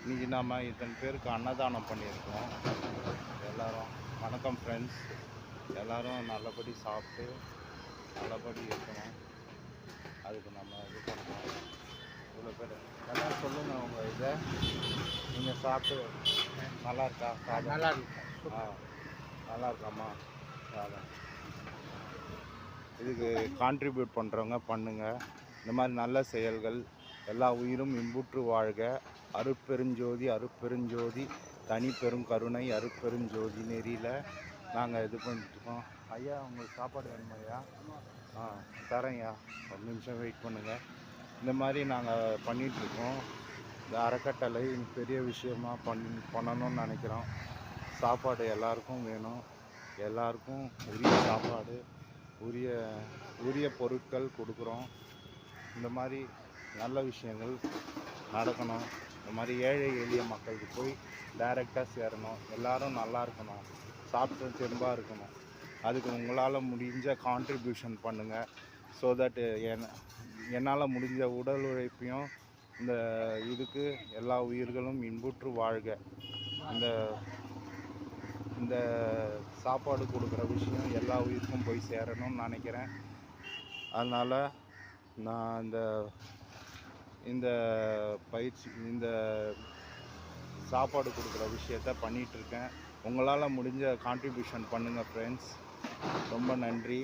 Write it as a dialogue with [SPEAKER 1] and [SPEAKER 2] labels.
[SPEAKER 1] இன்றைக்கி நாம் இத்தனை பேருக்கு அன்னதானம் பண்ணியிருக்கோம். எல்லோரும் வணக்கம் ஃப்ரெண்ட்ஸ். எல்லோரும் நல்லபடி சாப்பிட்டு நல்லபடி இருக்கணும். அதுக்கு நம்ம இது பண்ணணும். இவ்வளோ பேர் எல்லாம் சொல்லுங்கள் உங்கள் இதை. நீங்கள் சாப்பிட்டு நல்லா இருக்கா?
[SPEAKER 2] நல்லா இருக்கு.
[SPEAKER 1] நல்லா இருக்காம்மா. இதுக்கு கான்ட்ரிபியூட் பண்ணுறவங்க பண்ணுங்கள். இந்த மாதிரி நல்ல செயல்கள் எல்லா உயிரும் இன்புற்று வாழ்க. அருட்பெருஞ்சோதி அருட்பெருஞ்சோதி தனி பெரும் கருணை அருட்பெருஞ்சோதி நெறியில் நாங்கள் இது பண்ணிட்டுருக்கோம். ஐயா உங்களுக்கு சாப்பாடு வேணுமா ஐயா? தரேன்யா, ஒரு நிமிஷம் வெயிட் பண்ணுங்கள். இந்த மாதிரி நாங்கள் பண்ணிகிட்ருக்கோம். இந்த அறக்கட்டளை பெரிய விஷயமாக பண்ணணும்னு நினைக்கிறோம். சாப்பாடு எல்லாருக்கும் வேணும். எல்லாருக்கும் உரிய சாப்பாடு, உரிய பொருட்கள் கொடுக்குறோம். இந்த மாதிரி நல்ல விஷயங்கள் நடக்கணும். இந்த மாதிரி ஏழை எளிய மக்களுக்கு போய் டைரெக்டாக சேரணும். எல்லோரும் நல்லா இருக்கணும், சாப்பிட்டு தெம்பாக இருக்கணும். அதுக்கு உங்களால் முடிஞ்ச கான்ட்ரிபியூஷன் பண்ணுங்கள். ஸோ தட் என்னால் முடிஞ்ச உடல் உழைப்பையும் இந்த இதுக்கு எல்லா உயிர்களும் இன்புற்று வாழ்க. இந்த சாப்பாடு கொடுக்குற விஷயம் எல்லா உயிருக்கும் போய் சேரணும்னு நினைக்கிறேன். அதனால் நான் இந்த பயிற்சி இந்த சாப்பாடு கொடுக்குற விஷயத்த பண்ணிகிட்ருக்கேன். உங்களால் முடிஞ்ச கான்ட்ரிபியூஷன் பண்ணுங்கள் ஃப்ரெண்ட்ஸ். ரொம்ப நன்றி.